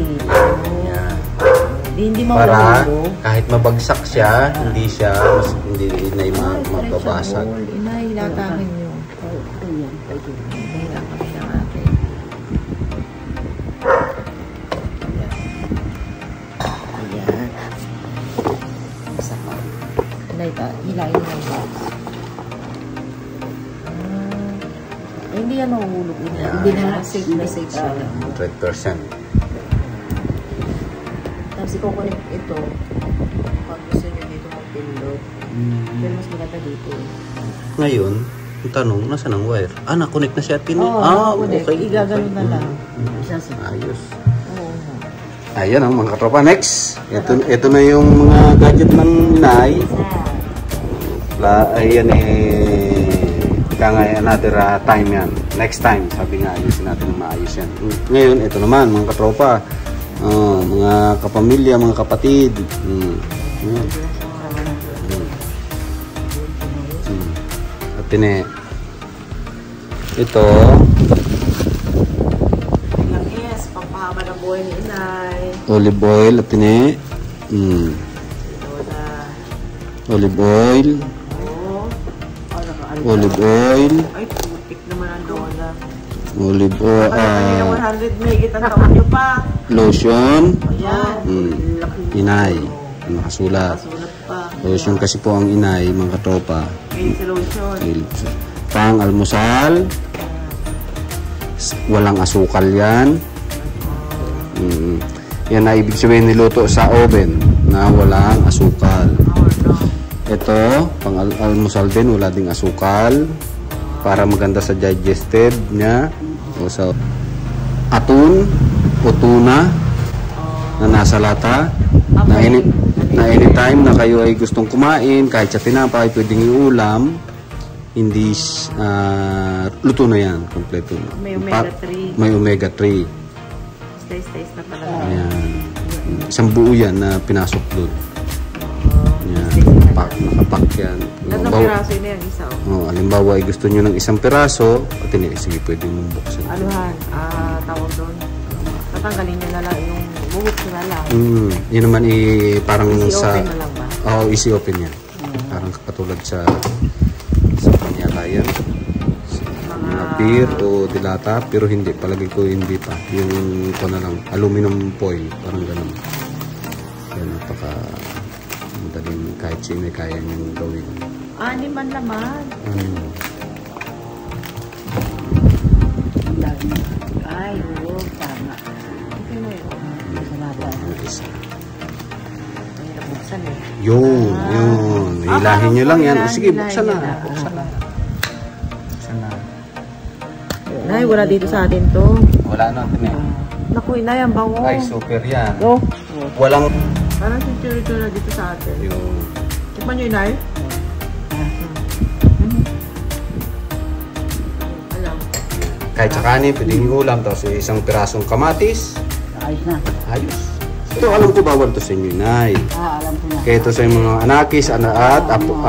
B: Hindi
A: para kahit mabagsak siya, hindi inay mababasag.
B: Inay, ilatangan nyo. Ayan, pwede. Hila kami ng akin. Ayan. Masaka. Inay, hilain mo yung box. Hindi yan mahuhulog. Hindi na safe na safe siya.
A: 100%.
B: Tapos i-connect ito pag gusto nyo dito mag-pindot. Pero mas maganda dito.
A: Ngayon, yung tanong, nasaan ang wire? Na-connect na siya at okay.
B: Igagano na lang.
A: Ayos. Ayan ang mga katropa. Next, ito na yung mga gadget ng inay. Ayan another time yan. Next time, sabi nga, ayusin natin maayos yan. Ngayon, ito naman mga katropa. Mga kapamilya, mga kapatid. At ini ito
B: Yes, pampahaba ng buhay ni inay.
A: olive oil at ini olive oil. Olive oil.
B: Ay, putik naman ang lola.
A: Olive oil.
B: Kanina 100 megit ang taon nyo pa.
A: Lotion.
B: Ayan.
A: Inay. Nakasulat.
B: Sulat pa.
A: Lotion kasi po ang inay, mga katropa.
B: May lotion.
A: Pang almusal. Walang asukal yan. Yan na ibig sabihin niluto sa oven na walang asukal. Ito, pang almusal din, wala ding asukal. Para maganda sa digested niya. O sa atun o tuna na nasa lata. Na anytime na kayo ay gustong kumain, kahit sa tinapay, pwedeng iulam. Hindi, luto na yan, kompleto.
B: May omega 3.
A: May omega 3.
B: Taste na talaga.
A: Ayan. Isang buo yan na pinasok doon. Yan. Nakapak yan.
B: Lahat ng piraso yun yung isa.
A: Halimbawa ay gusto nyo ng isang piraso, at sige, pwede mong buksan.
B: Anuhan, tawag doon. Tatanggalin nyo na lang yung buhok na lang.
A: Yun naman parang
B: easy
A: sa...
B: open na lang ba?
A: Oo, easy open yan. Parang katulad sa kanyata yan. Mga beer o dilata, pero hindi. Palagi ko hindi pa. Yung ito na lang, aluminum foil. Parang ganun. Kaya napaka... madaling kahit sino kaya niyong gawin.
B: Ani man laman. Ay, oo, tama. Okay mo yun. Buksan eh.
A: Yun. Hilahin nyo lang yan. Sige, buksan na. Buksan na.
B: Nay, wala dito sa atin to.
A: Wala na.
B: Naku, inay, ang bango.
A: Ay, super yan.
B: Oh.
A: Walang...
B: Parang sinturito na dito sa atin.
A: Yung...
B: Tikman nyo, inay? Alam.
A: Kahit sa kanin, pwedeng ulam. Tapos isang pirasong kamatis.
B: Ayos na.
A: Ayos. Ito, alam ko bawal to sa inyo, Nay.
B: Alam ko na.
A: Kaya ito sa mga anakis, at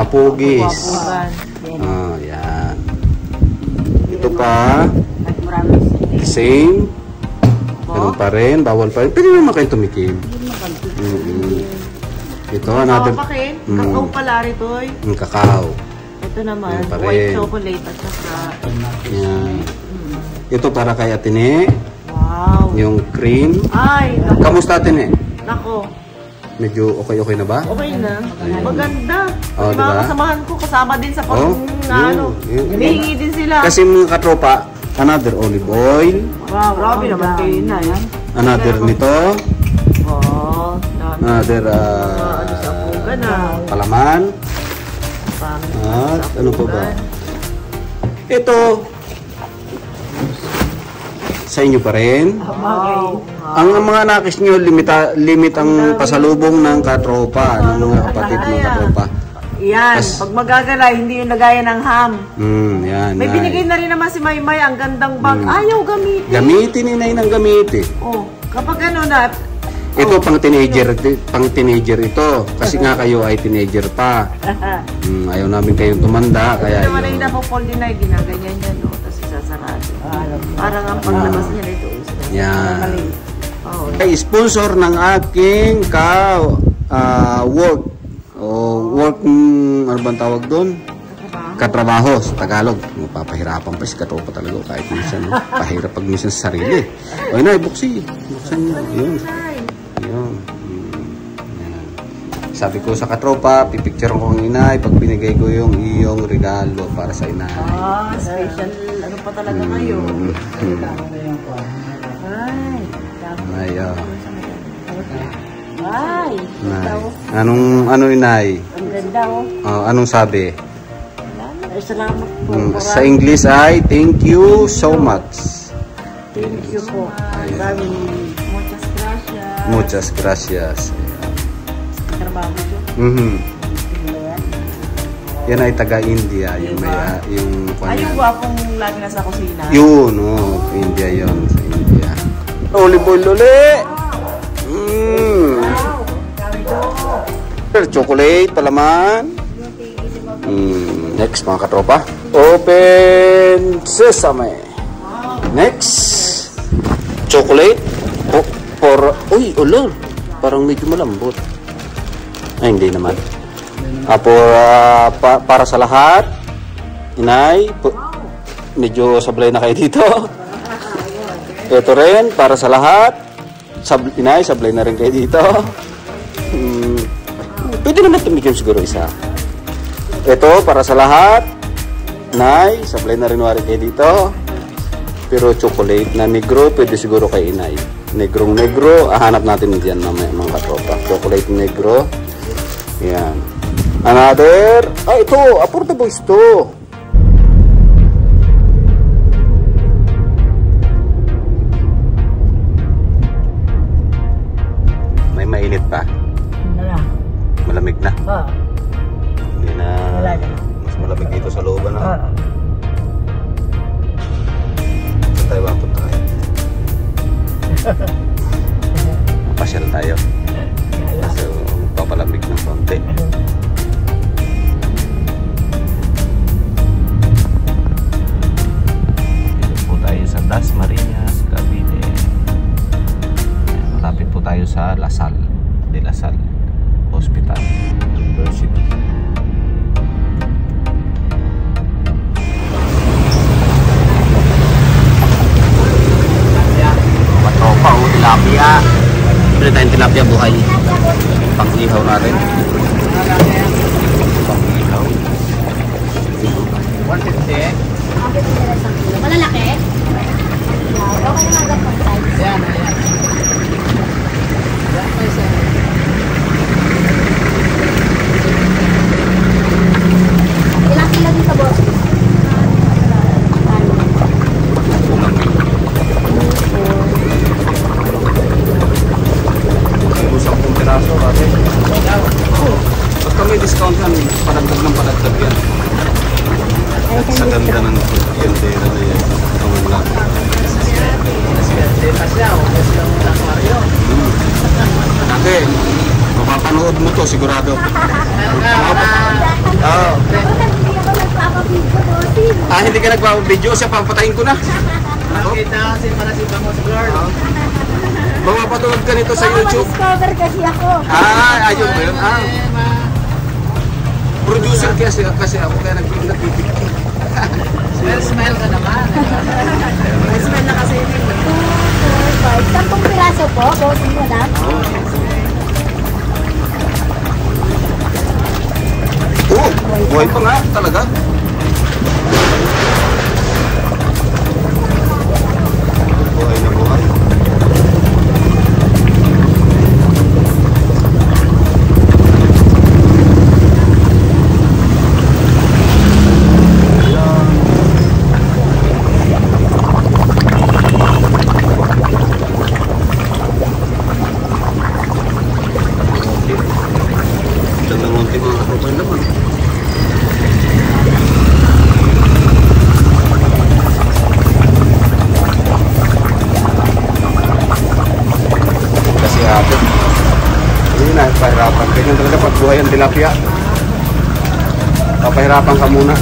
A: apugis. Yan. Ito pa. Same. Ganun pa rin. Bawal pa rin. Pwede naman kayo tumikim. Ito, another.
B: Kakao pala rito.
A: Kakao.
B: Ito naman, white chocolate at saka...
A: Yan. Ito para kay Atine.
B: Wow.
A: Yung cream.
B: Ay,
A: kamusta Atine?
B: nako.
A: Medyo okay na ba?
B: Okay na. Maganda.
A: Oh, diba?
B: Mga kasamahan ko, kasama din sa humihingi din sila.
A: Kasi mga katropa, another olive oil.
B: Wow, grabe naman kayo na yan.
A: Another nito. Another palaman. At ano pa ba? Ito. Sa inyo pa rin.
B: Wow.
A: Ang mga nakis nyo, limit ang pasalubong ng katropa, ng mga kapatid ng katropa.
B: Yan, pag magagala, hindi yung lagayan ng ham.
A: Yan.
B: May binigay na rin naman si Maymay, ang gandang bag. Ayaw gamitin.
A: Gamitin ni Nay ng gamitin.
B: Oh, kapag ano na...
A: Ito pang teenager ito. Kasi nga kayo ay teenager pa. Ayaw namin kayong tumanda. Kaya
B: naman ay napo-fold din na, ginaganyan yan, no? Tapos isasarado. Parang ang paglabas niya nito.
A: Yan. Ay, sponsor ng aking work. Work, ano bang tawag doon? Katrabaho sa Tagalog. Mapapahirapan pa si katropa talaga kahit minsan. Pahirap pag minsan sa sarili. O yun na, buksan nyo. Yun. Yun. Sabi ko sa katropa, pipicture ko ang inay pag binigay ko yung iyong regalo para sa inay.
B: Special. Ano pa talaga kayo?
A: Ay,
B: Ay.
A: Ano inay?
B: Ang ganda, oh.
A: Anong sabi?
B: Salamat po.
A: Sa English ay, thank you so much.
B: Thank you po. Muchas gracias.
A: Muchas gracias.
B: Trabaho ko.
A: Yan ay taga-India. Yung
B: yung gwapong lagi na sa kusina.
A: Yun, India yun. Sa India. Olive oil ulit! chocolate, palaman. Next mga katropa. Open sesame. Next, chocolate. Uy, ulol. Parang medyo malambot. Ay, hindi naman. Para sa lahat. Inay, medyo sablay na kayo dito. Ito rin, para sa lahat. Inay, sablay na rin kayo dito. Pwede naman tumigyan siguro isa. Ito, para sa lahat. Inay, sablay na rin kayo dito. Pero chocolate na negro, pwede siguro kay Inay. Negrong negro, hanap natin diyan mga katropa. Chocolate negro. Yan. Another. Ito, affordable ito. May mainit pa. Malamig na. Hindi na. Mas malamig dito sa looban na. Tayo ba punta kayo? Pasyal tayo. So, papalamig ng konti. Dito po tayo sa Dasmariñas, Cavite. Malapit po tayo sa Lasal, de Lasal Hospital University. Tropa o tilapia. Pwede tayong tilapia buhay. Pang-ihaw natin. Pang-ihaw.
J: 150. Malalaki? Okay naman gapon tayo. Yan, yan. Ilang kilo dito, boss?
A: Basta may discount yan, padagdag ng padagdag yan. Sa ganda ng yentera na yan. Tawag lang. Ate, mapapanood mo to sigurado. Hindi ka nagpapabidyo, siya papatayin ko na.
B: Nakita kasi para si Bangos Lord.
A: Mapapanood ka nito sa YouTube.
J: Discover kasi ako.
A: Ayun ba yun? Producer kasi ako kaya nagpipigil.
B: Smile ka naman. Smile na kasi yun.
J: 2, 4, 5. 10 piraso po, boss mo lang.
A: Buhay pa nga talaga. Buhay na buhay. Pahirapan. Ganyan talaga pag buhay ang tilapia. Papahirapan ka muna.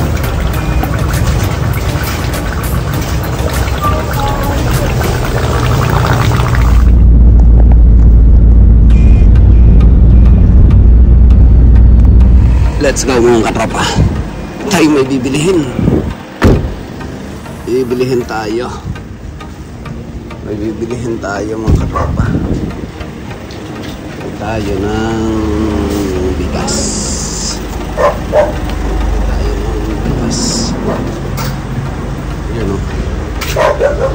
A: Let's go mga katropa. Tayo may bibilihin. Bibilihin tayo. May bibilihin tayo mga katropa. Tayo ng bigas. Tayo ng bigas. Yan o. Tayo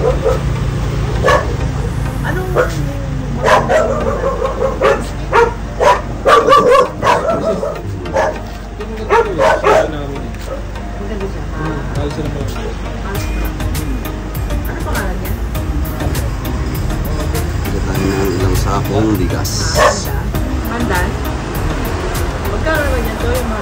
A: ng ilang sakong bigas.
B: Mandan? Magkano naman yan to yung mga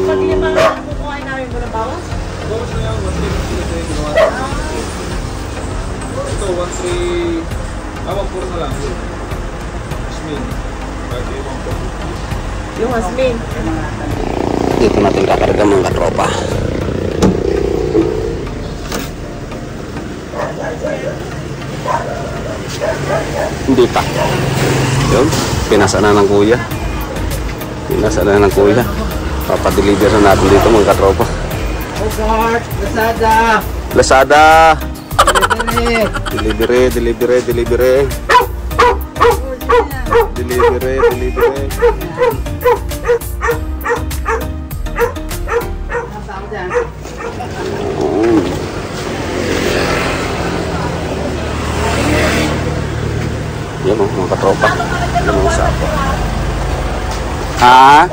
B: Pati yung mga kukuhain namin mo na bawas? Yung Asmin.
A: Dito natin kakarga mga katropa. Hindi pa. Yun, pinasa na ng kuya. Pinasa na ng kuya. Papadeliver na natin dito mga katropa.
B: Ogart, Lazada.
A: Lazada. Delivery. Delivery. Yan mga katropa. Yan ang usapan. Ha?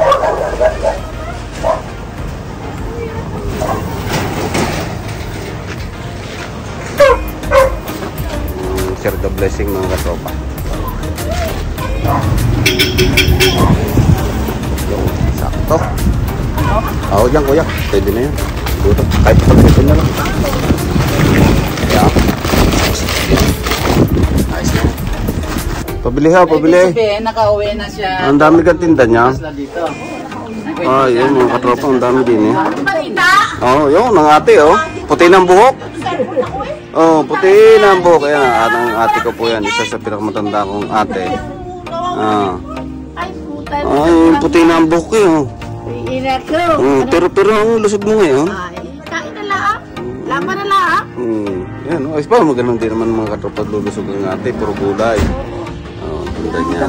A: Share the blessing mga katropa. Yung sakto. Oo, dyan kuya. Pwede na yan. Siguro. Kahit pag-ipon na lang. Yan. Nice na. Pabili ha, pabili.
B: Nakauwi na siya.
A: Ang dami kang tinda niya.
B: Dito.
A: Ah, yun mga katropa. Ang dami din eh. Oo, yun. Ang ate oh. Puti ng buhok. Oh, puti ng buhok. Ayan, ang ate ko po yan. Isa sa pinakamatanda kong ate. Ah. Ay, puti na ang buhok eh. Oh. Pero ang lusog mo ngayon.
J: Kain na laang. Laban na laang.
A: Yan, oh. Ayos pa, maganon din naman mga katropa lulusog ng ate. Puro gulay. Oh, ganda niya.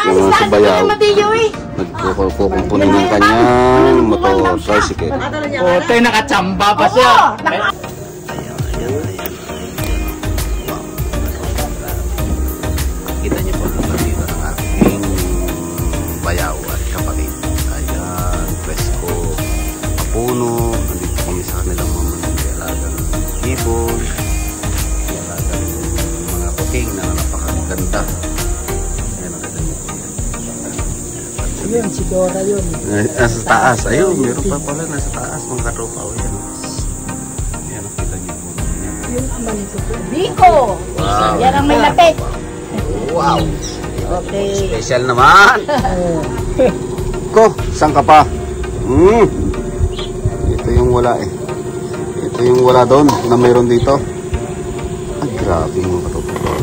A: Yung sa bayaw. Nagkukumpunin ng kanyang motor tricycle.
B: Oh, tayo nakachamba pa siya.
A: Kita niyo po ang pagkita ng aking bayaw at kapatid. Ayan, presko, kapuno. Nandito kami sa kanilang mga alagang ibon, alagang mga kuting na napakaganda. Ayan, nakita niyo po yan.
B: Yun, si Dora yun.
A: Nasa taas. Ayun, meron pa pala nasa taas mga katropa. Ayan, ayan, nakita niyo po.
J: Yung ama nito po. Biko!
A: Wow.
J: Yan ang may lapit.
A: Wow!
J: Okay.
A: Special naman! Ko, saan ka pa? Ito yung wala eh. Ito yung wala doon na mayroon dito. Ay, grabe mga katropa.